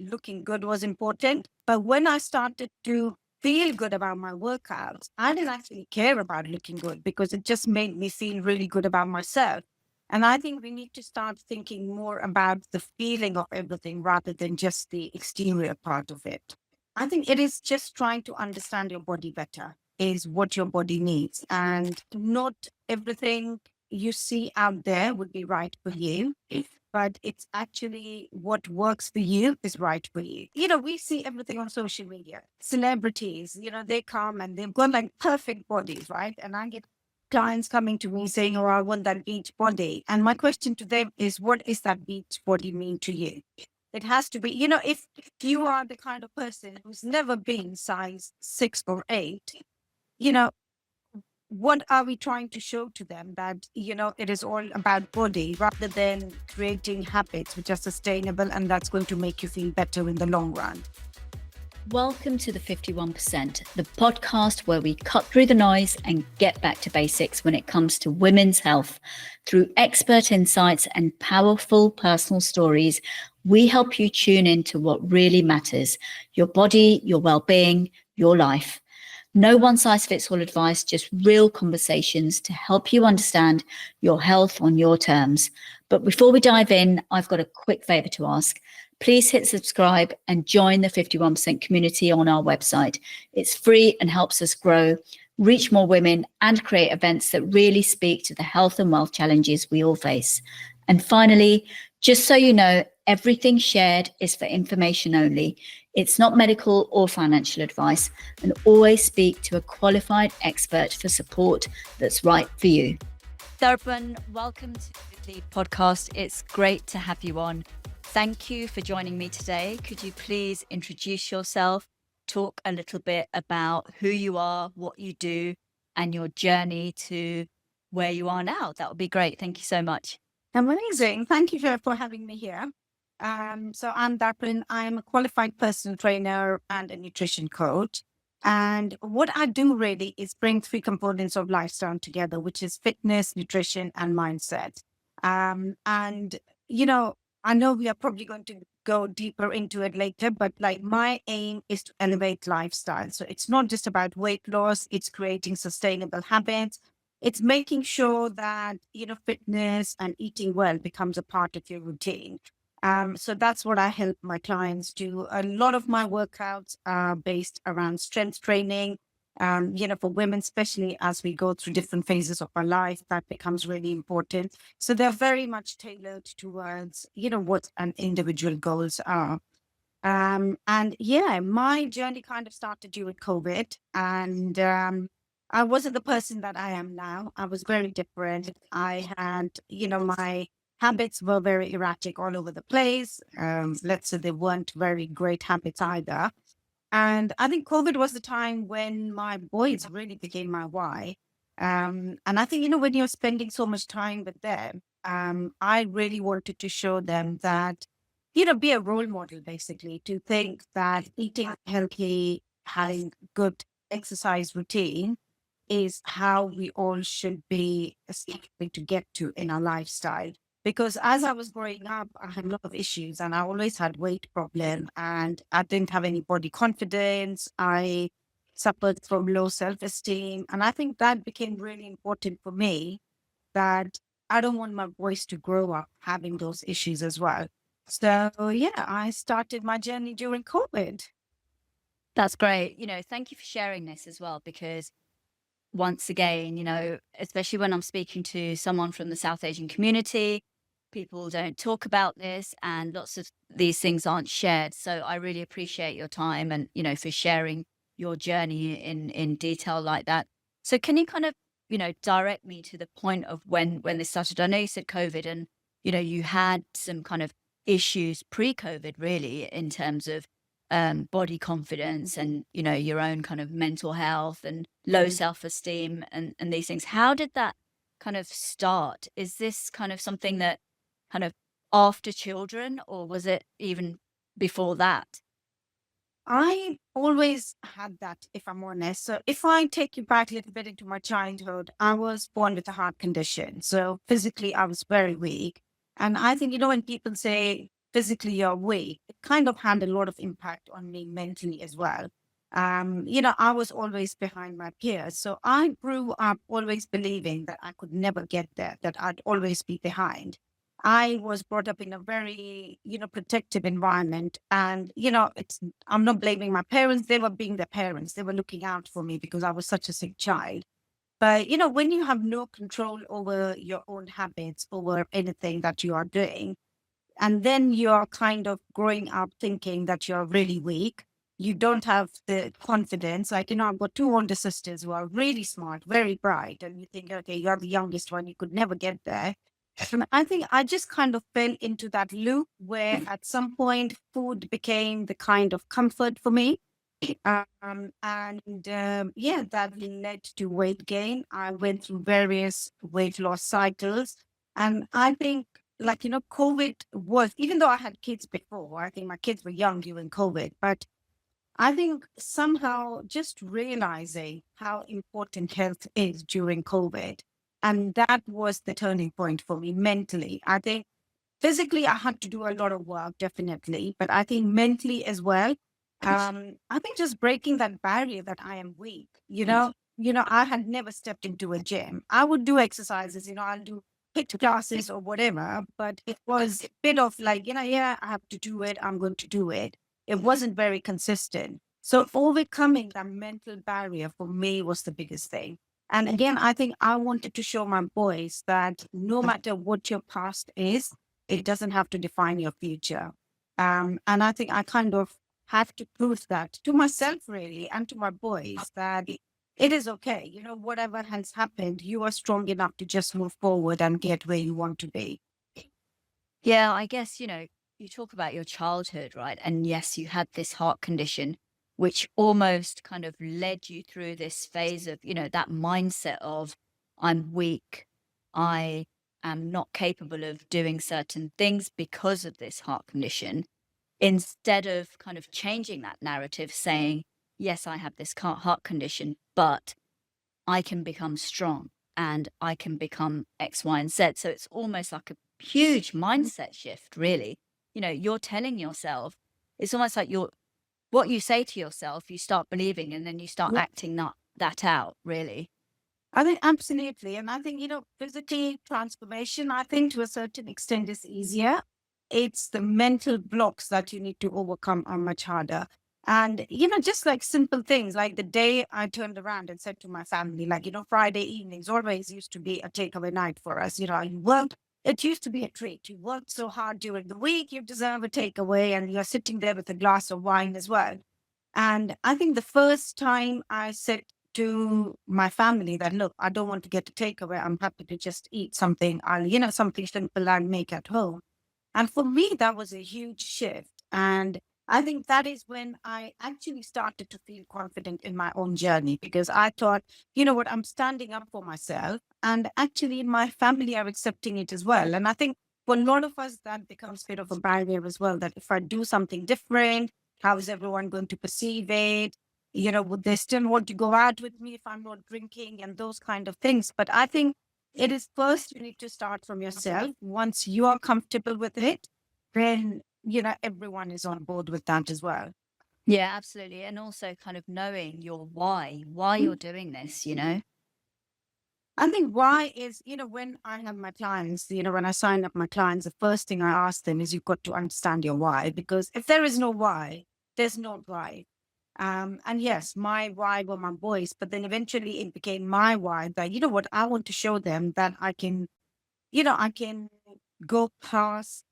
looking good was important. But when I started to feel good about my workouts, I didn't actually care about looking good because it just made me feel really good about myself. And I think we need to start thinking more about the feeling of everything rather than just the exterior part of it. I think it is just trying to understand your body better, is what your body needs. And not everything you see out there would be right for you, but it's actually what works for you is right for you. We see everything on social media. Celebrities, they come and they've got like perfect bodies, right? And I get clients coming to me saying, oh, I want that beach body. And my question to them is, what is that beach body mean to you? It has to be, if you are the kind of person who's never been size 6 or 8, you know, what are we trying to show to them? That, it is all about body rather than creating habits which are sustainable and that's going to make you feel better in the long run. Welcome to the 51%, the podcast where we cut through the noise and get back to basics when it comes to women's health. Through expert insights and powerful personal stories, we help you tune into what really matters: your body, your well-being, your life. No one-size-fits-all advice, just real conversations to help you understand your health on your terms. But before we dive in, I've got a quick favor to ask. Please hit subscribe and join the 51% community on our website. It's free and helps us grow, reach more women, and create events that really speak to the health and wealth challenges we all face. And finally, just so you know, everything shared is for information only. It's not medical or financial advice, and always speak to a qualified expert for support that's right for you. Darpan, welcome to the podcast. It's great to have you on. Thank you for joining me today. Could you please introduce yourself, talk a little bit about who you are, what you do, and your journey to where you are now? That would be great. Thank you so much. Amazing. Thank you for having me here. So I'm Darpan. I'm a qualified personal trainer and a nutrition coach. And what I do really is bring 3 components of lifestyle together, which is fitness, nutrition, and mindset. And, I know we are probably going to go deeper into it later, but like my aim is to elevate lifestyle. So it's not just about weight loss, it's creating sustainable habits. It's making sure that, fitness and eating well becomes a part of your routine. So that's what I help my clients do. A lot of my workouts are based around strength training. For women, especially as we go through different phases of our life, that becomes really important. So they're very much tailored towards, what an individual goals are. And yeah, my journey kind of started during COVID, and I wasn't the person that I am now. I was very different. I had, my habits were very erratic all over the place. Let's say they weren't very great habits either. And I think COVID was the time when my boys really became my why. And I think, when you're spending so much time with them, I really wanted to show them that, be a role model, basically, to think that eating healthy, having good exercise routine is how we all should be aspiring to get to in our lifestyle. Because as I was growing up, I had a lot of issues and I always had weight problem and I didn't have any body confidence. I suffered from low self-esteem. And I think that became really important for me, that I don't want my boys to grow up having those issues as well. So yeah, I started my journey during COVID. That's great. Thank you for sharing this as well, because once again, especially when I'm speaking to someone from the South Asian community, people don't talk about this and lots of these things aren't shared. So I really appreciate your time and, for sharing your journey in detail like that. So can you kind of, direct me to the point of when this started? I know you said COVID and, you had some kind of issues pre-COVID really in terms of body confidence and, your own kind of mental health and low self-esteem and these things. How did that kind of start? Is this kind of something that kind of after children, or was it even before that? I always had that, if I'm honest. So if I take you back a little bit into my childhood, I was born with a heart condition. So physically, I was very weak. And I think, when people say physically you're weak, it kind of had a lot of impact on me mentally as well. I was always behind my peers. So I grew up always believing that I could never get there, that I'd always be behind. I was brought up in a very, protective environment. And, I'm not blaming my parents. They were being their parents. They were looking out for me because I was such a sick child. But, when you have no control over your own habits, over anything that you are doing, and then you're kind of growing up thinking that you're really weak. You don't have the confidence. Like, I've got two older sisters who are really smart, very bright. And you think, okay, you're the youngest one, you could never get there. And I think I just kind of fell into that loop where at some point food became the kind of comfort for me. Yeah, that led to weight gain. I went through various weight loss cycles. And I think, COVID was, even though I had kids before, I think my kids were young during COVID, but I think somehow just realizing how important health is during COVID. And that was the turning point for me mentally. I think physically, I had to do a lot of work, definitely, but I think mentally as well. I think just breaking that barrier that I am weak. I had never stepped into a gym. I would do exercises. I'll do HIIT classes or whatever, but it was a bit of like, yeah, I have to do it. I'm going to do it. It wasn't very consistent. So overcoming that mental barrier for me was the biggest thing. And again, I think I wanted to show my boys that no matter what your past is, it doesn't have to define your future. And I think I kind of have to prove that to myself, really, and to my boys that it is okay. Whatever has happened, you are strong enough to just move forward and get where you want to be. Yeah, I guess, you talk about your childhood, right? And yes, you had this heart condition, which almost kind of led you through this phase of, that mindset of I'm weak. I am not capable of doing certain things because of this heart condition. Instead of kind of changing that narrative, saying, yes, I have this heart condition, but I can become strong and I can become X, Y, and Z. So it's almost like a huge mindset shift, really. You're telling yourself, it's almost like what you say to yourself, you start believing and then you start Yeah. acting that out, really. I think absolutely. And I think, physically transformation, I think to a certain extent is easier. It's the mental blocks that you need to overcome are much harder. And, just like simple things, like the day I turned around and said to my family, like, Friday evenings always used to be a takeaway night for us. You worked, it used to be a treat. You worked so hard during the week, you deserve a takeaway, and you're sitting there with a glass of wine as well. And I think the first time I said to my family that, look, I don't want to get a takeaway. I'm happy to just eat something. Something simple I make at home. And for me, that was a huge shift. And I think that is when I actually started to feel confident in my own journey because I thought, what, I'm standing up for myself. And actually, in my family are accepting it as well. And I think for a lot of us, that becomes a bit of a barrier as well, that if I do something different, how is everyone going to perceive it? Would they still want to go out with me if I'm not drinking and those kind of things? But I think it is first you need to start from yourself. Once you are comfortable with it, then, everyone is on board with that as well. Yeah, absolutely. And also kind of knowing your why you're doing this, I think why is, when I have my clients, when I sign up my clients, the first thing I ask them is you've got to understand your why, because if there is no why, there's no why. And yes, my why were my boys, but then eventually it became my why that, what, I want to show them that I can go past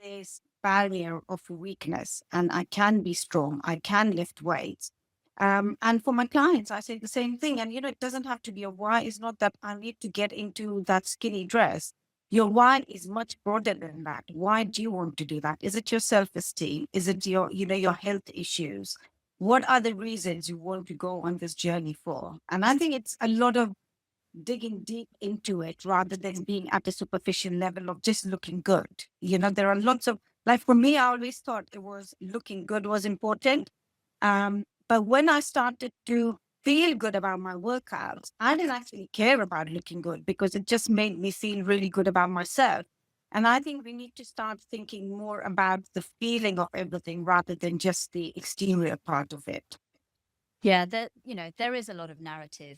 this barrier of weakness and I can be strong. I can lift weights. And for my clients, I say the same thing. And, it doesn't have to be a why. It's not that I need to get into that skinny dress. Your why is much broader than that. Why do you want to do that? Is it your self-esteem? Is it your health issues? What are the reasons you want to go on this journey for? And I think it's a lot of digging deep into it rather than being at a superficial level of just looking good. There are lots of, like for me, I always thought it was looking good was important. But when I started to feel good about my workouts, I didn't actually care about looking good because it just made me feel really good about myself. And I think we need to start thinking more about the feeling of everything rather than just the exterior part of it. Yeah, there is a lot of narrative,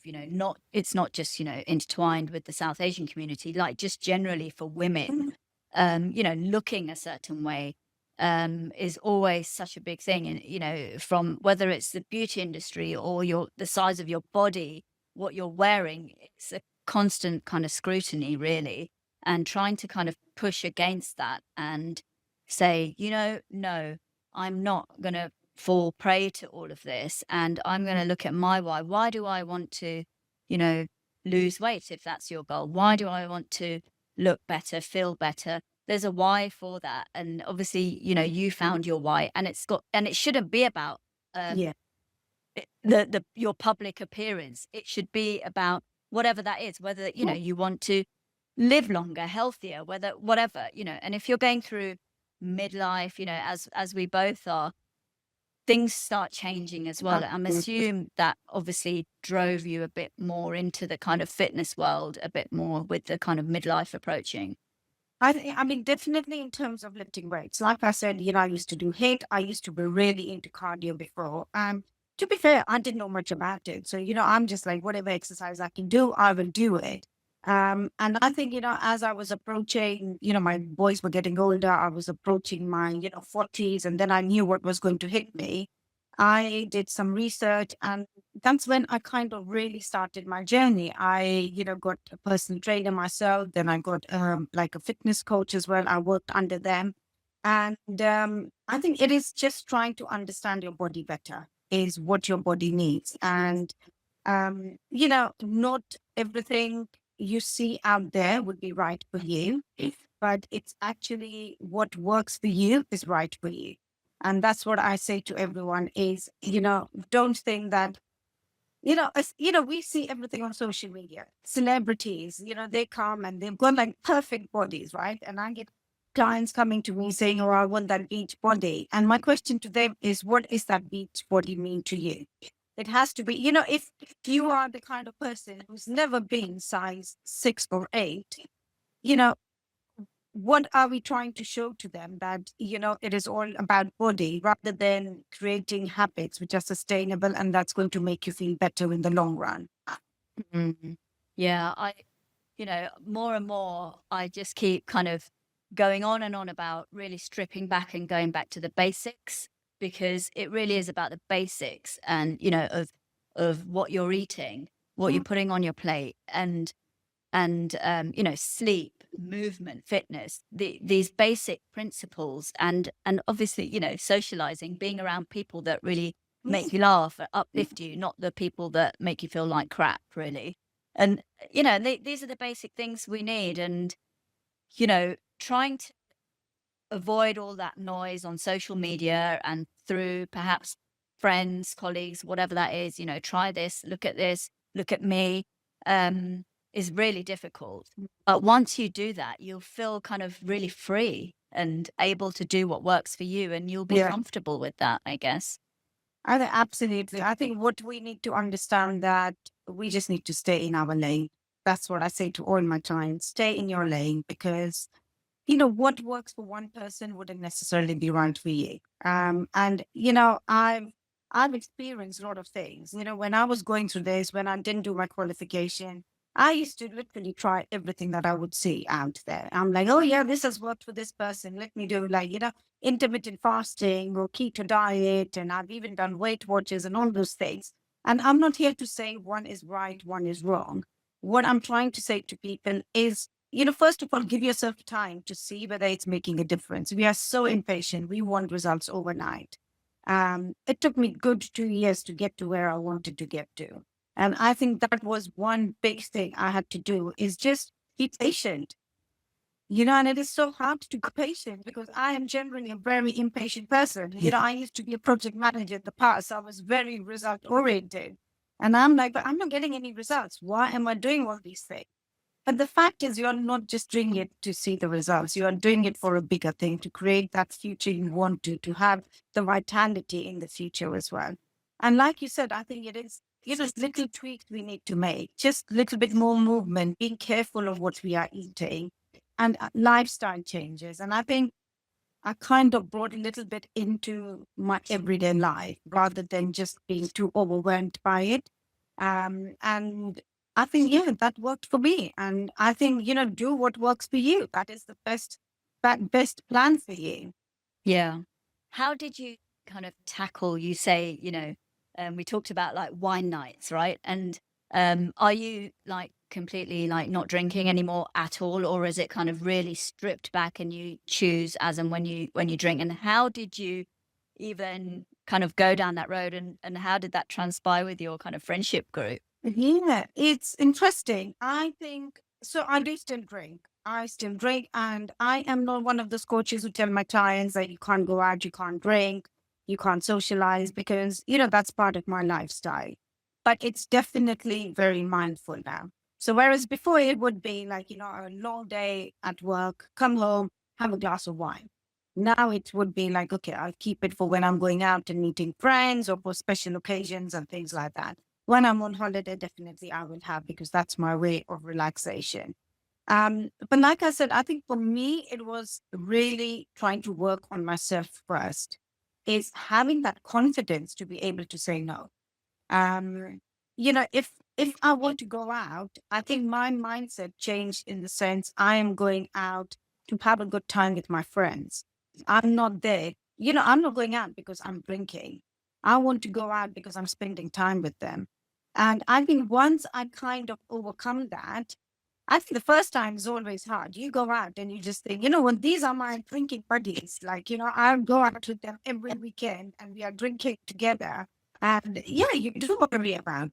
it's not just, intertwined with the South Asian community, like just generally for women, looking a certain way, is always such a big thing. And, from whether it's the beauty industry or the size of your body, what you're wearing, it's a constant kind of scrutiny, really, and trying to kind of push against that and say, no, I'm not going to fall prey to all of this, and I'm going to look at my why. Why do I want to, you know, lose weight if that's your goal? Why do I want to look better, feel better? There's a why for that. And obviously, you found your why, and it shouldn't be about um Yeah. the your public appearance. It should be about whatever that is, whether, you want to live longer, healthier, whether whatever, and if you're going through midlife, as we both are, things start changing as well. I'm Absolutely. assume that obviously drove you a bit more into the kind of fitness world, a bit more with the kind of midlife approaching. I mean, definitely in terms of lifting weights. Like I said, I used to do HIIT. I used to be really into cardio before. To be fair, I didn't know much about it. So, I'm just like, whatever exercise I can do, I will do it. And I think, as I was approaching, my boys were getting older, I was approaching my, 40s, and then I knew what was going to hit me. I did some research, and that's when I kind of really started my journey. I, got a personal trainer myself. Then I got like a fitness coach as well. I worked under them. And I think it is just trying to understand your body better is what your body needs. And, not everything you see out there would be right for you, but it's actually what works for you is right for you. And that's what I say to everyone is, don't think that, we see everything on social media. Celebrities, they come and they've got like perfect bodies, right? And I get clients coming to me saying, oh, I want that beach body. And my question to them is, what is that beach body mean to you? It has to be, if you are the kind of person who's never been size 6 or 8, you know, what are we trying to show to them that it is all about body rather than creating habits which are sustainable and that's going to make you feel better in the long run. Mhm. Yeah, more and more, I just keep kind of going on and on about really stripping back and going back to the basics, because it really is about the basics and, of what you're eating, what you're putting on your plate, and sleep, movement, fitness, these basic principles, and obviously, socializing, being around people that really make you laugh, uplift you, not the people that make you feel like crap, really. And these are the basic things we need. And trying to avoid all that noise on social media and through perhaps friends, colleagues, whatever that is, try this, look at me, is really difficult. But once you do that, you'll feel kind of really free and able to do what works for you, and you'll be Yeah, comfortable with that, I guess. I think absolutely. I think what we need to understand that we just need to stay in our lane. That's what I say to all my clients. Stay in your lane because what works for one person wouldn't necessarily be right for you. And I've experienced a lot of things. When I was going through this, when I didn't do my qualification, I used to literally try everything that I would see out there. I'm like, oh yeah, this has worked for this person. Let me do like, intermittent fasting or keto diet. And I've even done Weight Watchers and all those things. And I'm not here to say one is right, one is wrong. What I'm trying to say to people is, first of all, give yourself time to see whether it's making a difference. We are so impatient. We want results overnight. It took me good 2 years to get to where I wanted to get to. And I think that was one big thing I had to do is just be patient. And it is so hard to be patient because I am generally a very impatient person. I used to be a project manager in the past. I was very result oriented. And I'm like, but I'm not getting any results. Why am I doing all these things? But the fact is, you are not just doing it to see the results. You are doing it for a bigger thing, to create that future you want to have the vitality in the future as well. And like you said, I think it is little tweaks we need to make, just a little bit more movement, being careful of what we are eating. and lifestyle changes. And I think I kind of brought a little bit into my everyday life rather than just being too overwhelmed by it. And I think, yeah, that worked for me. And I think, do what works for you. That is the best plan for you. Yeah. How did you kind of tackle, you say, we talked about like wine nights, right? And are you like completely like not drinking anymore at all, or is it kind of really stripped back and you choose as and when you drink? And how did you even kind of go down that road, and how did that transpire with your kind of friendship group? Yeah, it's interesting. I think so. I do still drink. I still drink, and I am not one of those coaches who tell my clients that you can't go out, you can't drink, you can't socialize because, that's part of my lifestyle. But it's definitely very mindful now. So, whereas before it would be like, a long day at work, come home, have a glass of wine. Now it would be like, okay, I'll keep it for when I'm going out and meeting friends or for special occasions and things like that. When I'm on holiday, definitely I will have because that's my way of relaxation. But like I said, I think for me, it was really trying to work on myself first, is having that confidence to be able to say no. Um, if I want to go out, I think my mindset changed in the sense I am going out to have a good time with my friends. I'm not there. I'm not going out because I'm drinking. I want to go out because I'm spending time with them. And I think once I kind of overcome that, I think the first time is always hard. You go out and you just think, when these are my drinking buddies, like, I'll go out with them every weekend and we are drinking together. And yeah, you do worry about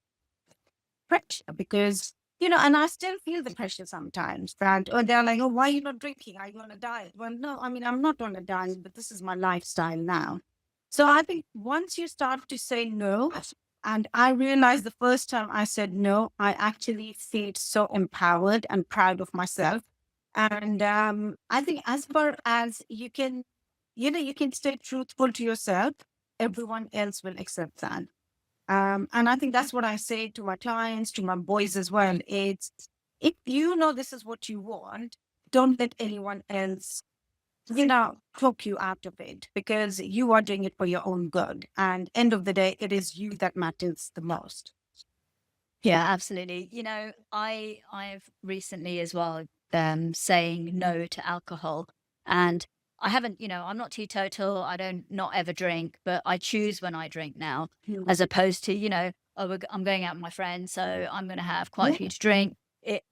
pressure because, and I still feel the pressure sometimes that, or they're like, oh, why are you not drinking? Are you on a diet? Well, no, I mean, I'm not on a diet, but this is my lifestyle now. So I think once you start to say no, and I realized the first time I said no, I actually feel so empowered and proud of myself. And I think as far as you can stay truthful to yourself, everyone else will accept that. And I think that's what I say to my clients, to my boys as well. It's if you know this is what you want, don't let anyone else, talk you out of it because you are doing it for your own good. And end of the day, it is you that matters the most. Yeah, absolutely. I've recently as well saying no to alcohol, and I haven't, I'm not teetotal. I don't not ever drink, but I choose when I drink now, Mm. as opposed to, oh, I'm going out with my friends, so I'm going to have quite a Yeah. few to drink.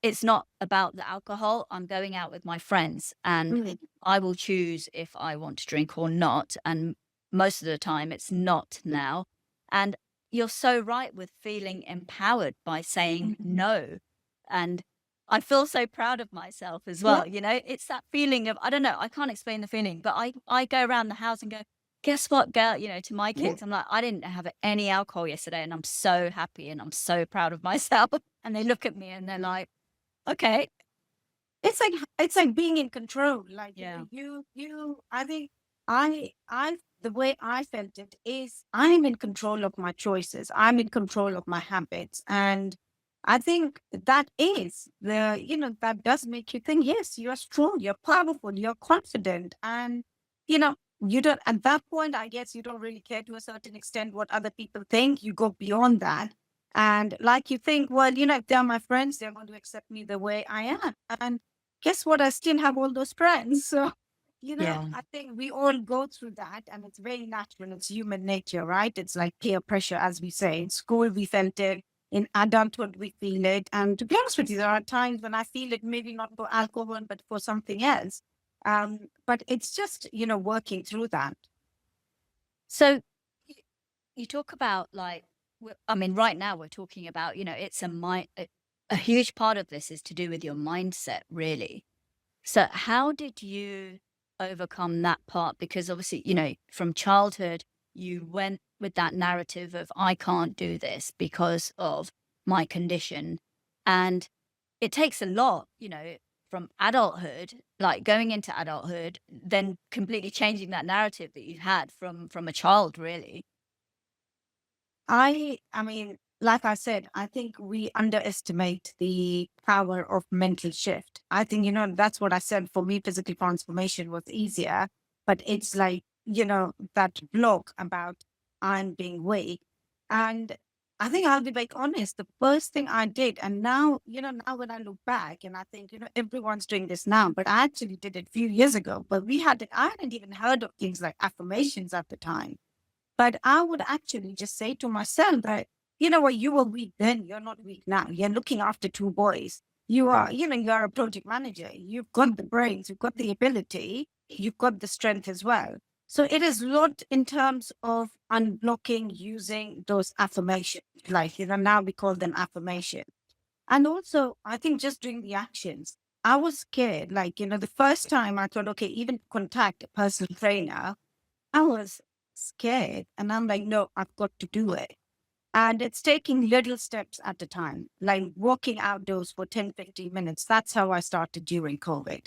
It's not about the alcohol. I'm going out with my friends, and Mm. I will choose if I want to drink or not. And most of the time, it's not now. And you're so right with feeling empowered by saying no. And I feel so proud of myself as Yeah. well. It's that feeling of, I don't know, I can't explain the feeling, but I go around the house and go, guess what, girl, to my Yeah. kids, I'm like, I didn't have any alcohol yesterday and I'm so happy and I'm so proud of myself. And they look at me and they're like, okay. It's like being in control. Like Yeah. I think I the way I felt it is I'm in control of my choices. I'm in control of my habits. And I think that does make you think, yes, you're strong, you're powerful, you're confident. And you don't at that point, I guess you don't really care to a certain extent what other people think. You go beyond that. And like you think, well, if they're my friends, they're going to accept me the way I am. And guess what? I still have all those friends. So, Yeah. I think we all go through that and it's very natural. It's human nature, right? It's like peer pressure, as we say. In school, we felt it. In adulthood, we feel it. And to be honest with you, there are times when I feel it, maybe not for alcohol, but for something else. But it's just, working through that. So y- you talk about like, I mean, right now we're talking about, it's a huge part of this is to do with your mindset, really. So how did you overcome that part? Because obviously, from childhood, you went with that narrative of, I can't do this because of my condition. And it takes a lot, from adulthood, like going into adulthood, then completely changing that narrative that you had from a child, really. I mean, like I said, I think we underestimate the power of mental shift. I think, that's what I said. For me, physical transformation was easier, but it's like, that block about I'm being weak. And I think I'll be like honest, the first thing I did, and now, now when I look back and I think, everyone's doing this now, but I actually did it a few years ago, but I hadn't even heard of things like affirmations at the time. But I would actually just say to myself that, you know what, you were weak then, you're not weak now. You're looking after two boys. You're a project manager. You've got the brains, you've got the ability, you've got the strength as well. So it is a lot in terms of unblocking using those affirmations. Like, now we call them affirmation. And also, I think just doing the actions. I was scared. Like, the first time I thought, okay, even contact a personal trainer, I was scared. And I'm like, no, I've got to do it. And it's taking little steps at a time, like walking outdoors for 10, 15 minutes. That's how I started during COVID.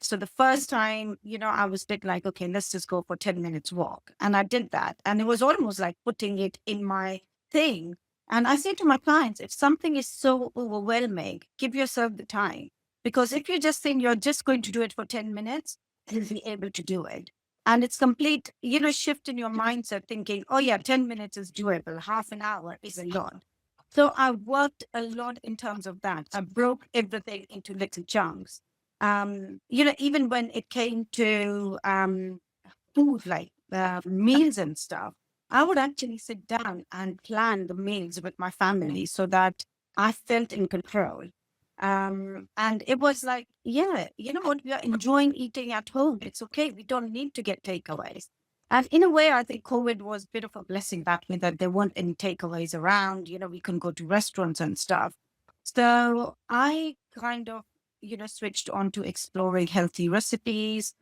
So the first time, I was a bit like, okay, let's just go for 10 minutes walk. And I did that. And it was almost like putting it in my thing. And I say to my clients, if something is so overwhelming, give yourself the time. Because if you just think you're just going to do it for 10 minutes, you'll be able to do it. And it's complete, shift in your mindset thinking, oh yeah, 10 minutes is doable. Half an hour is a lot. So I worked a lot in terms of that. I broke everything into little chunks. Even when it came to food, like meals and stuff, I would actually sit down and plan the meals with my family so that I felt in control. And it was like, yeah, you know what? We are enjoying eating at home. It's okay. We don't need to get takeaways. And in a way, I think COVID was a bit of a blessing that way that there weren't any takeaways around. We can go to restaurants and stuff. So I kind of, switched on to exploring healthy recipes,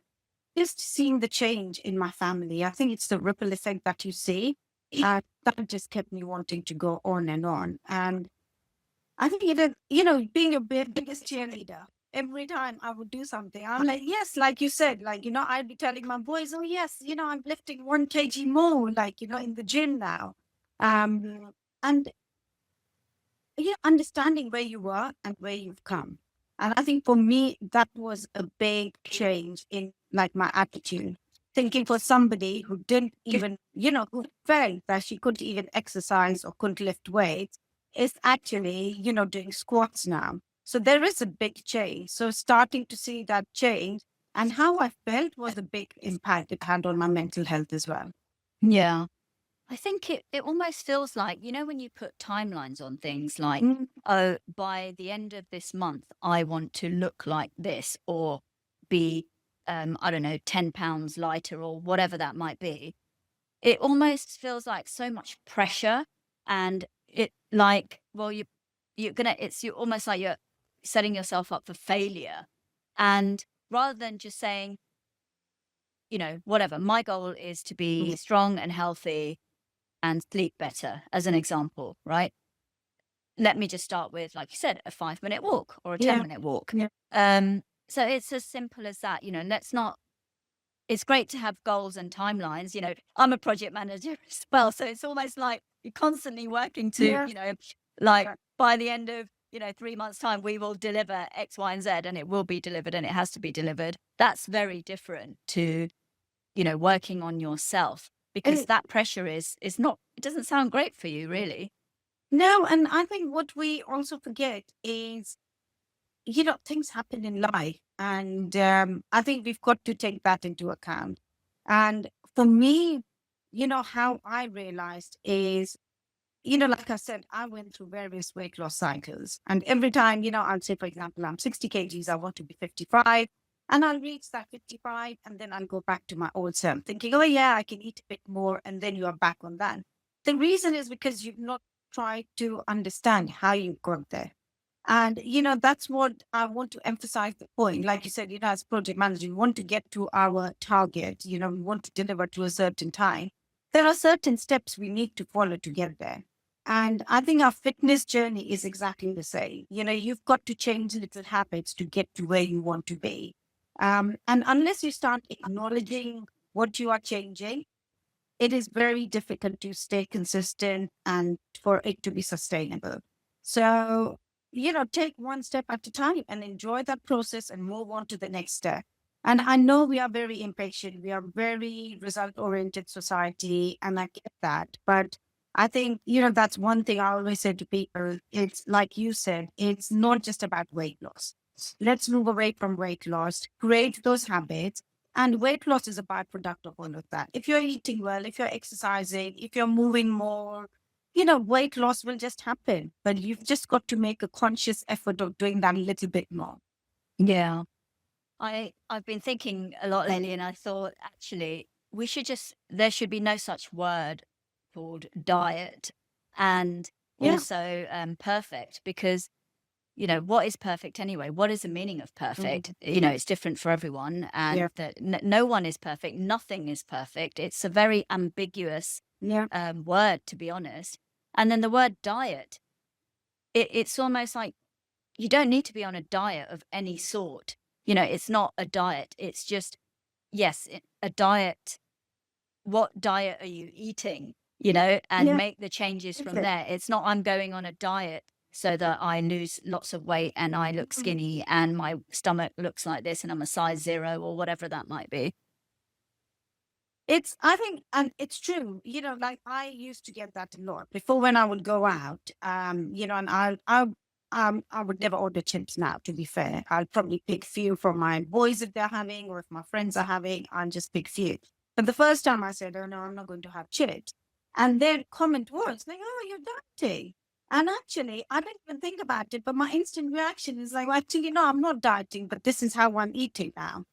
just seeing the change in my family. I think it's the ripple effect that you see. That just kept me wanting to go on and on. And I think being a biggest cheerleader. Every time I would do something, I'm like, yes, like you said, like, I'd be telling my boys, oh, yes, I'm lifting 1 kg more, like, in the gym now. And understanding where you are and where you've come. And I think for me, that was a big change in like my attitude. Thinking for somebody who didn't even, who felt that she couldn't even exercise or couldn't lift weights, is actually, doing squats now. So there is a big change. So starting to see that change and how I felt was a big impact it had on my mental health as well. Yeah. I think it almost feels like, when you put timelines on things like, oh, by the end of this month, I want to look like this or be, I don't know, 10 pounds lighter or whatever that might be. It almost feels like so much pressure and it like, well, you're almost like you're setting yourself up for failure. And rather than just saying, whatever, my goal is to be strong and healthy and sleep better, as an example, right? Let me just start with, like you said, a 5-minute walk or a 10-minute walk. Yeah. So it's as simple as that. It's great to have goals and timelines. I'm a project manager as well. So it's almost like you're constantly working to, like by the end of, 3 months time, we will deliver X, Y, and Z, and it will be delivered and it has to be delivered. That's very different to, working on yourself, because that pressure is not, it doesn't sound great for you, really. No, and I think what we also forget is, things happen in life. And I think we've got to take that into account. And for me, how I realized is, like I said, I went through various weight loss cycles. And every time, I'll say, for example, I'm 60 kgs, I want to be 55. And I'll reach that 55 and then I'll go back to my old self thinking, oh, yeah, I can eat a bit more. And then you are back on that. The reason is because you've not tried to understand how you got there. And, that's what I want to emphasize the point. Like you said, as project manager, we want to get to our target, we want to deliver to a certain time. There are certain steps we need to follow to get there. And I think our fitness journey is exactly the same. You've got to change little habits to get to where you want to be. And unless you start acknowledging what you are changing, it is very difficult to stay consistent and for it to be sustainable. So, take one step at a time and enjoy that process and move on to the next step. And I know we are very impatient. We are very result oriented society, and I get that. But I think, that's one thing I always say to people. It's like you said, it's not just about weight loss. Let's move away from weight loss, create those habits. And weight loss is a byproduct of all of that. If you're eating well, if you're exercising, if you're moving more, weight loss will just happen. But you've just got to make a conscious effort of doing that a little bit more. Yeah. I've been thinking a lot lately, and I thought actually there should be no such word called diet and Yeah. also perfect, because what is perfect anyway? What is the meaning of perfect? It's different for everyone, and Yeah. that no one is perfect. Nothing is perfect. It's a very ambiguous Yeah. word, to be honest. And then the word diet, it's almost like you don't need to be on a diet of any sort. It's not a diet. It's just, yes, a diet. What diet are you eating? And Yeah. make the changes from Okay. there. It's not I'm going on a diet so that I lose lots of weight and I look skinny and my stomach looks like this and I'm a size 0 or whatever that might be. I think, and it's true, like I used to get that a lot before when I would go out, and I would never order chips now, to be fair. I'll probably pick few for my boys if they're having, or if my friends are having, I'll just pick few. But the first time I said, oh no, I'm not going to have chips. And their comment was like, oh, you're dieting. And actually, I didn't even think about it, but my instant reaction is like, well, actually, no, I'm not dieting, but this is how I'm eating now.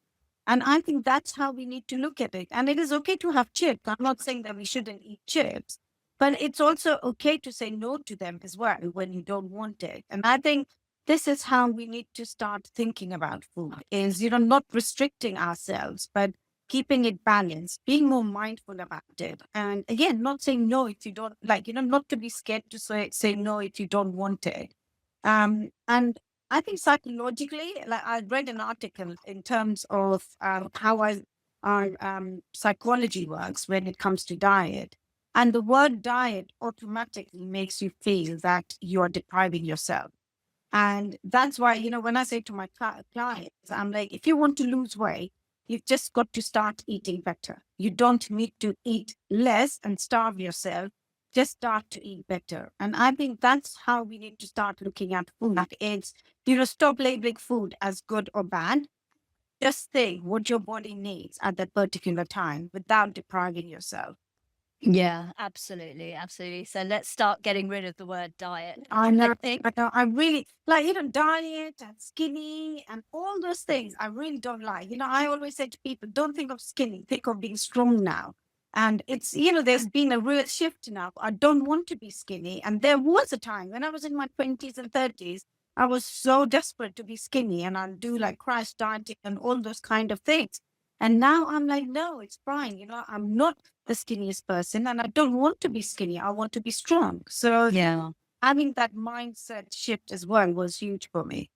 And I think that's how we need to look at it. And it is okay to have chips. I'm not saying that we shouldn't eat chips, but it's also okay to say no to them as well when you don't want it. And I think this is how we need to start thinking about food is, not restricting ourselves, but keeping it balanced, being more mindful about it. And again, not saying no if you don't like, not to be scared to say no if you don't want it. And I think psychologically, like I read an article in terms of how our psychology works when it comes to diet. And the word diet automatically makes you feel that you're depriving yourself. And that's why, when I say to my clients, I'm like, if you want to lose weight, you've just got to start eating better. You don't need to eat less and starve yourself. Just start to eat better. And I think that's how we need to start looking at food. It's, stop labeling food as good or bad. Just think what your body needs at that particular time without depriving yourself. Yeah, absolutely. Absolutely. So let's start getting rid of the word diet. I know. I really like, diet and skinny and all those things. I really don't like. I always say to people, don't think of skinny, think of being strong now. And it's, there's been a real shift now. I don't want to be skinny. And there was a time when I was in my 20s and 30s, I was so desperate to be skinny and I'll do like crash dieting and all those kind of things. And now I'm like, no, it's fine. I'm not the skinniest person and I don't want to be skinny. I want to be strong. So Yeah. having that mindset shift as well was huge for me.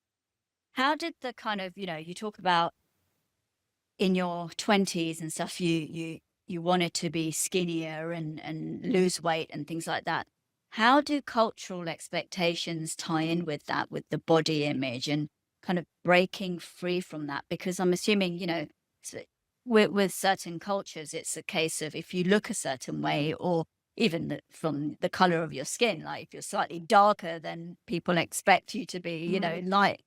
How did the kind of, you talk about in your 20s and stuff, you wanted to be skinnier and lose weight and things like that. How do cultural expectations tie in with that, with the body image and kind of breaking free from that? Because I'm assuming, with certain cultures, it's a case of if you look a certain way or even from the color of your skin, like if you're slightly darker, then people expect you to be, light,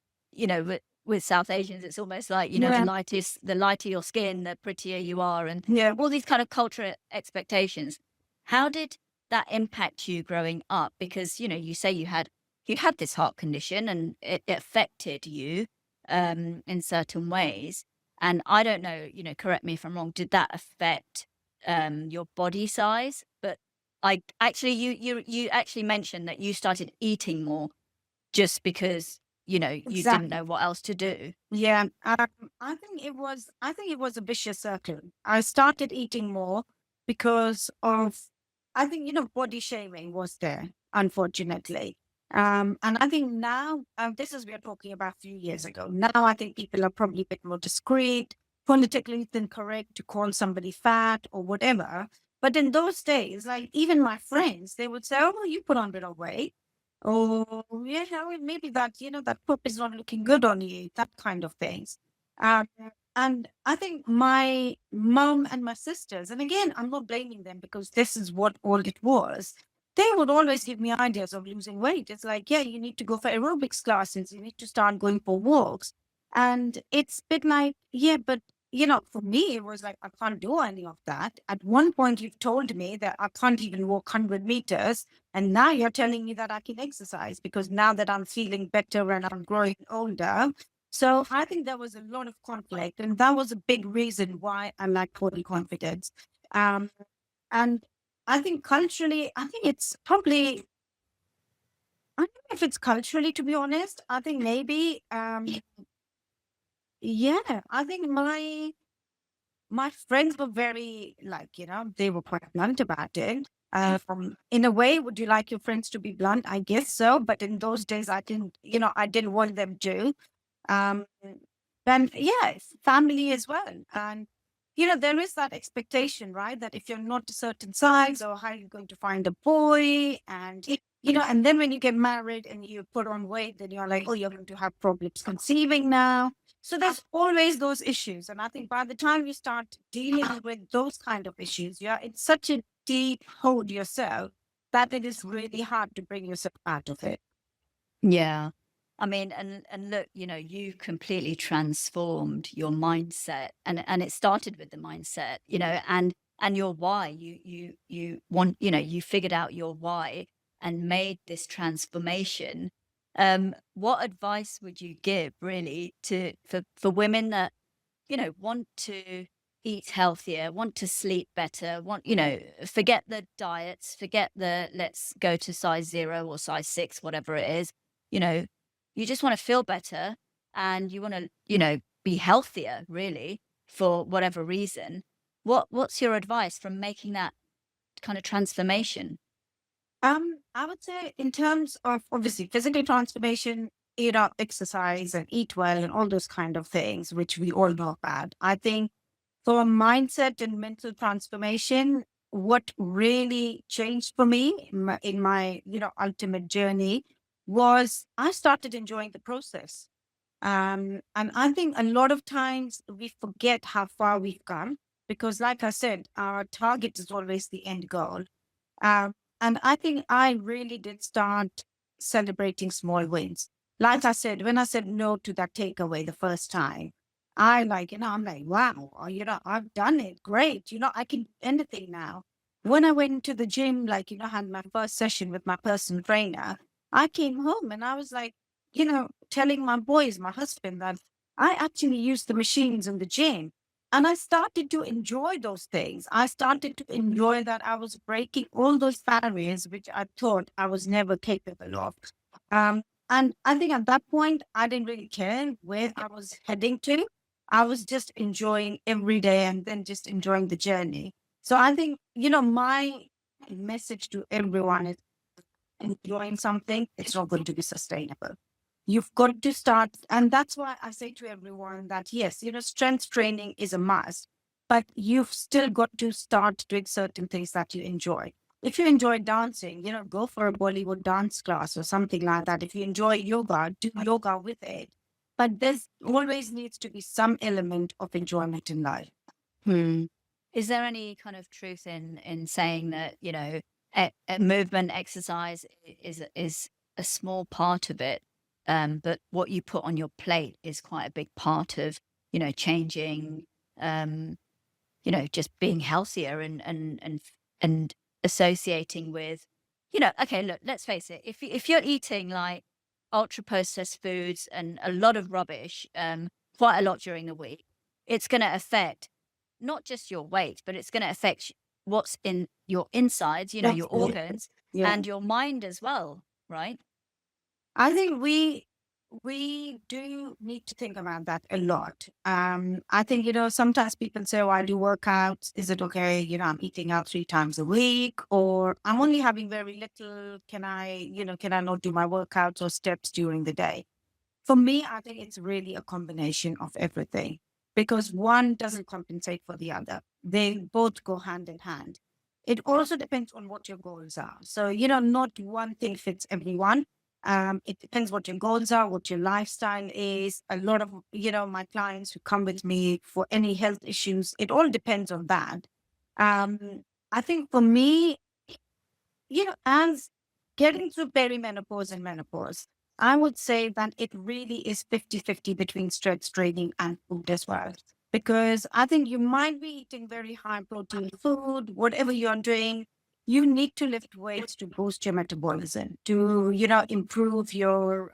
with South Asians, it's almost like, the lighter your skin, the prettier you are, and all these kind of cultural expectations. How did that impact you growing up? Because, you say you had this heart condition and it affected you in certain ways. And I don't know, correct me if I'm wrong, did that affect your body size? But I actually, you actually mentioned that you started eating more just because you didn't know what else to do. Yeah, I think it was a vicious circle. I started eating more because of, I think, body shaming was there, unfortunately. And I think now, this is, we are talking about a few years ago. Now I think people are probably a bit more discreet, politically incorrect to call somebody fat or whatever. But in those days, like even my friends, they would say, "Oh, you put on a bit of weight." Oh, yeah, well, maybe that, that poop is not looking good on you, that kind of things. Um, and I think my mom and my sisters, and again, I'm not blaming them because this is what all it was. They would always give me ideas of losing weight. It's like, yeah, you need to go for aerobics classes, you need to start going for walks. And it's been like, yeah, but for me, it was like, I can't do any of that. At one point, you've told me that I can't even walk 100 meters. And now you're telling me that I can exercise because now that I'm feeling better and I'm growing older. So I think there was a lot of conflict. And that was a big reason why I lacked body confidence. Um, and I think culturally, I think it's probably, I don't know if it's culturally, to be honest. I think maybe, yeah, I think my friends were very like, they were quite blunt about it. In a way, would you like your friends to be blunt? I guess so. But in those days, I didn't want them to. Um, then yeah, family as well. And there is that expectation, right? That if you're not a certain size, or how are you going to find a boy? And and then when you get married and you put on weight, then you're like, oh, you're going to have problems conceiving now. So there's always those issues. And I think by the time you start dealing with those kind of issues, you're in such a deep hole yourself that it is really hard to bring yourself out of it. Yeah. I mean, and look, you completely transformed your mindset, and it started with the mindset, and your why. You want, you figured out your why and made this transformation. What advice would you give really for women that, want to eat healthier, want to sleep better, forget the diets, forget the let's go to size 0 or size 6, whatever it is, you know, you just want to feel better and you want to, be healthier really for whatever reason. What's your advice from making that kind of transformation? I would say in terms of obviously physical transformation, exercise and eat well and all those kind of things, which we all know about. I think for mindset and mental transformation, what really changed for me in my ultimate journey was I started enjoying the process. And I think a lot of times we forget how far we've come because, like I said, our target is always the end goal. And I think I really did start celebrating small wins. Like I said, when I said no to that takeaway the first time, I'm like, wow, I've done it. Great. I can do anything now. When I went to the gym, like, had my first session with my personal trainer, I came home and I was like, telling my boys, my husband, that I actually use the machines in the gym. And I started to enjoy those things. I started to enjoy that I was breaking all those barriers, which I thought I was never capable of. Um, and I think at that point, I didn't really care where I was heading to. I was just enjoying every day and then just enjoying the journey. So I think, my message to everyone is enjoying something, it's not going to be sustainable. You've got to start. And that's why I say to everyone that, yes, strength training is a must, but you've still got to start doing certain things that you enjoy. If you enjoy dancing, go for a Bollywood dance class or something like that. If you enjoy yoga, do yoga with it. But there's always needs to be some element of enjoyment in life. Hmm. Is there any kind of truth in saying that, movement, exercise is a small part of it, but what you put on your plate is quite a big part of, changing, um, just being healthier and associating with, okay, look, let's face it, if you're eating like ultra processed foods and a lot of rubbish, quite a lot during the week, it's going to affect not just your weight, but it's going to affect what's in your insides, your Definitely. organs Yeah. and your mind as well, right? I think we do need to think about that a lot. I think, sometimes people say, oh, I do workouts. Is it okay? I'm eating out 3 times a week, or I'm only having very little. Can I not do my workouts or steps during the day? For me, I think it's really a combination of everything because one doesn't compensate for the other. They both go hand in hand. It also depends on what your goals are. So, not one thing fits everyone. It depends what your goals are, what your lifestyle is. A lot of, my clients who come with me for any health issues, it all depends on that. I think for me, as getting through perimenopause and menopause, I would say that it really is 50-50 between strength training and food as well. Because I think you might be eating very high protein food, whatever you're doing, you need to lift weights to boost your metabolism, to, improve your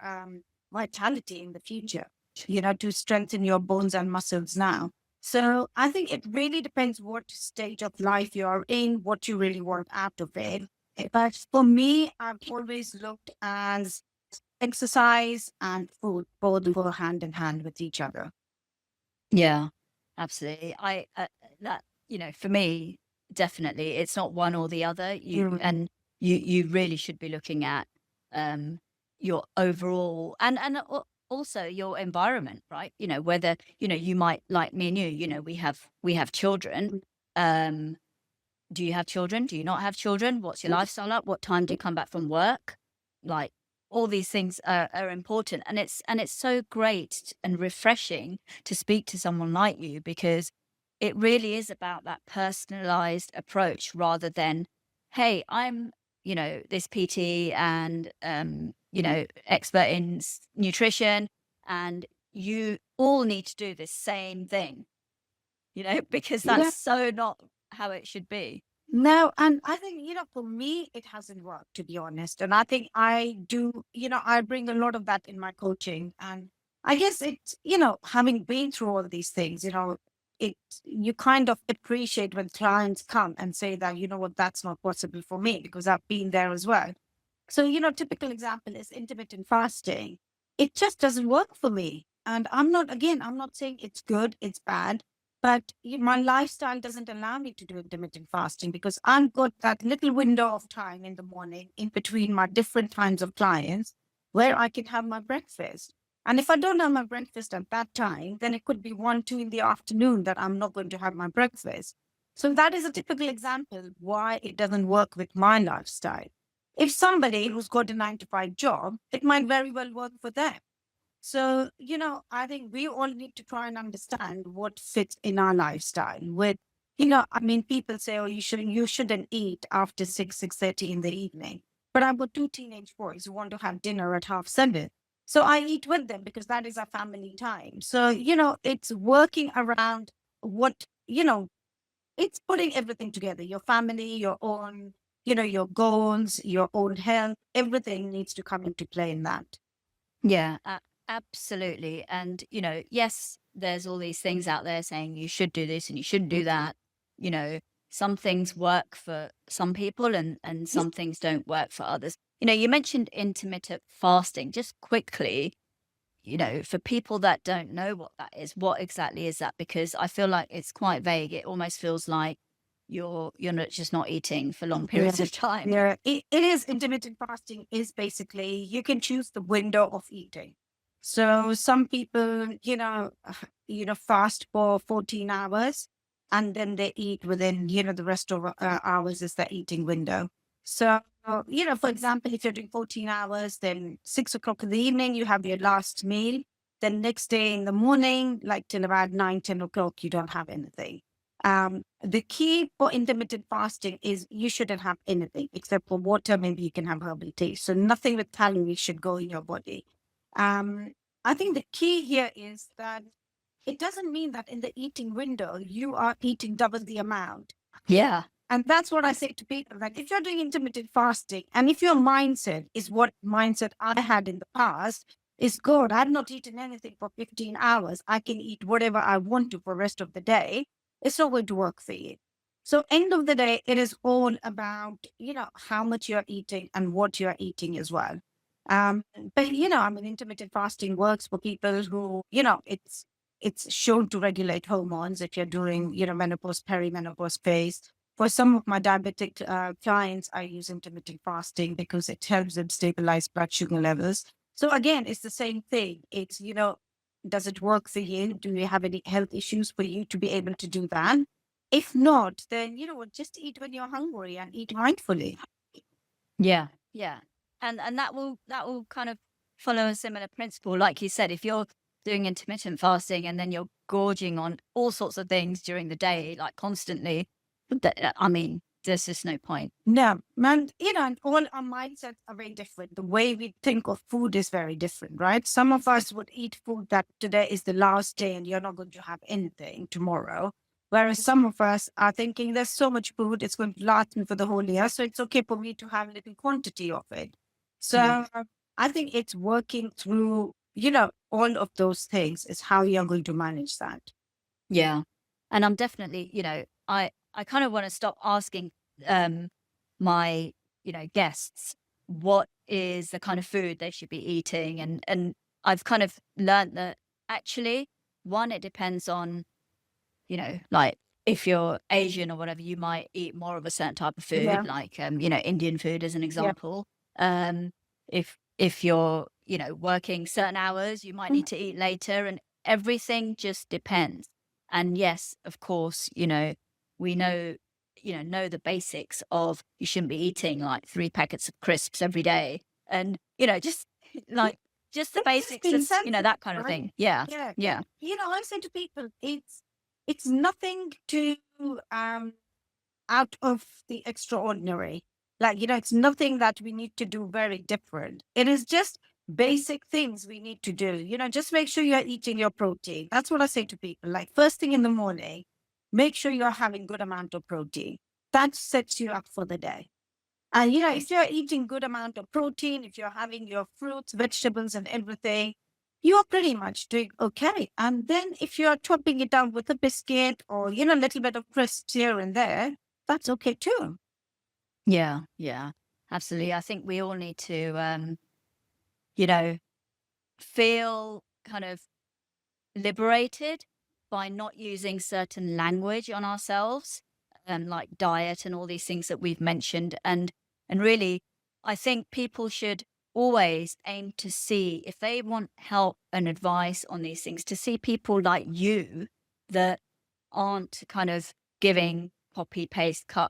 vitality in the future, to strengthen your bones and muscles now. So I think it really depends what stage of life you're in, what you really want out of it. But for me, I've always looked as exercise and food both go hand in hand with each other. Yeah, absolutely. I that for me, definitely, it's not one or the other. You really should be looking at your overall also your environment, right? Whether you might, like me and you, we have children. Do you have children? Do you not have children? What's your lifestyle like? What time do you come back from work? Like, all these things are important, and it's so great and refreshing to speak to someone like you, because it really is about that personalized approach, rather than, hey, I'm this PT and expert in nutrition, and you all need to do the same thing, because that's Yeah. so not how it should be. No, and I think, for me, it hasn't worked, to be honest. And I think I do, I bring a lot of that in my coaching. And I guess it's, having been through all these things, it you kind of appreciate when clients come and say that, what, that's not possible for me because I've been there as well. So, typical example is intermittent fasting. It just doesn't work for me. And I'm not saying it's good, it's bad, but my lifestyle doesn't allow me to do intermittent fasting because I've got that little window of time in the morning in between my different times of clients where I can have my breakfast. And if I don't have my breakfast at that time, then it could be 1, 2 in the afternoon that I'm not going to have my breakfast. So that is a typical example why it doesn't work with my lifestyle. If somebody who's got a 9 to 5 job, it might very well work for them. So, I think we all need to try and understand what fits in our lifestyle. With, people say, oh, you shouldn't eat after 6:30 in the evening. But I've got 2 teenage boys who want to have dinner at 7:30. So I eat with them because that is our family time. So, it's working around what, it's putting everything together, your family, your own, your goals, your own health, everything needs to come into play in that. Yeah, absolutely. And, yes, there's all these things out there saying you should do this and you shouldn't do that. You know, some things work for some people, and some things don't work for others. You mentioned intermittent fasting. Just quickly, for people that don't know what that is, what exactly is that? Because I feel like it's quite vague. It almost feels like you're not eating for long periods of time. Yeah, it is. Intermittent fasting is basically you can choose the window of eating. So some people, fast for 14 hours and then they eat within, the rest of hours is their eating window. So, for example, if you're doing 14 hours, then 6 o'clock in the evening, you have your last meal. Then next day in the morning, like till about 9, 10 o'clock, you don't have anything. The key for intermittent fasting is you shouldn't have anything except for water. Maybe you can have herbal tea. So nothing with calories should go in your body. I think the key here is that it doesn't mean that in the eating window, you are eating double the amount. Yeah. And that's what I say to people, that if you're doing intermittent fasting and if your mindset is what mindset I had in the past, is good, I've not eaten anything for 15 hours, I can eat whatever I want to for the rest of the day, it's not going to work for you. So end of the day, it is all about, how much you're eating and what you're eating as well. But, intermittent fasting works for people who, it's shown to regulate hormones if you're doing, menopause, perimenopause phase. For some of my diabetic clients, I use intermittent fasting because it helps them stabilize blood sugar levels. So again, it's the same thing. It's, does it work for you? Do you have any health issues for you to be able to do that? If not, then, just eat when you're hungry and eat mindfully. Yeah. Yeah. And that will kind of follow a similar principle. Like you said, if you're doing intermittent fasting and then you're gorging on all sorts of things during the day, like constantly, I mean, there's just no point. No, man, and all our mindsets are very different. The way we think of food is very different, right? Some of us would eat food that today is the last day and you're not going to have anything tomorrow. Whereas some of us are thinking there's so much food, it's going to last me for the whole year. So it's okay for me to have a little quantity of it. So I think it's working through, all of those things is how you're going to manage that. Yeah. And I'm definitely, I kind of want to stop asking my, guests what is the kind of food they should be eating. And I've kind of learned that actually, one, it depends on, like if you're Asian or whatever, you might eat more of a certain type of food, Yeah. like Indian food as an example. If you're, working certain hours, you might need to eat later, and everything just depends. And yes, of course, we know the basics of you shouldn't be eating like 3 packets of crisps every day, and just like just the It's just basics, being just sensible, that kind of right? thing. Yeah, Yeah. yeah, I say to people, it's nothing to out of the extraordinary. Like, it's nothing that we need to do very different. It is just basic things we need to do. Just make sure you're eating your protein. That's what I say to people. Like first thing in the morning, make sure you're having good amount of protein. That sets you up for the day. And if you're eating good amount of protein, if you're having your fruits, vegetables, and everything, you're pretty much doing okay. And then if you're chopping it down with a biscuit or a little bit of crisps here and there, that's okay too. yeah, yeah. Absolutely. I think we all need to, you know, feel kind of liberated by not using certain language on ourselves, like diet and all these things that we've mentioned. And really, I think people should always aim to see if they want help and advice on these things, to see people like you that aren't kind of giving copy paste cut,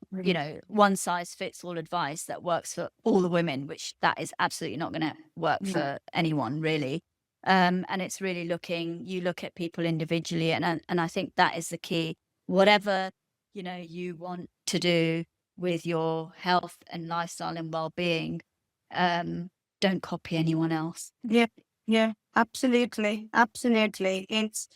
one size fits all advice that works for all the women, which that is absolutely not going to work No. for anyone really. And it's really you look at people individually, and I think that is the key. Whatever you want to do with your health and lifestyle and well-being, don't copy anyone else. Yeah, absolutely. Absolutely. It's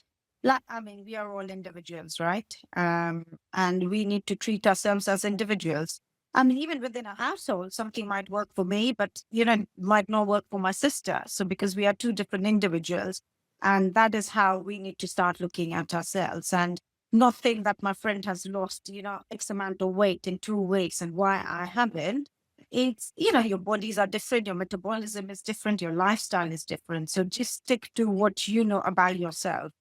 like, we are all individuals, right? And we need to treat ourselves as individuals. Even within a household, something might work for me, but, might not work for my sister. So because we are two different individuals, and that is how we need to start looking at ourselves and not think that my friend has lost, X amount of weight in 2 weeks and why I haven't. It's, your bodies are different, your metabolism is different, your lifestyle is different. So just stick to what you know about yourself.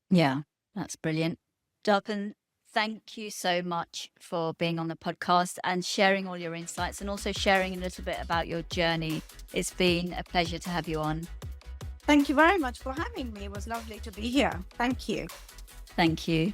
Yeah, that's brilliant. Darpan, thank you so much for being on the podcast and sharing all your insights, and also sharing a little bit about your journey. It's been a pleasure to have you on. Thank you very much for having me. It was lovely to be here. Thank you. Thank you.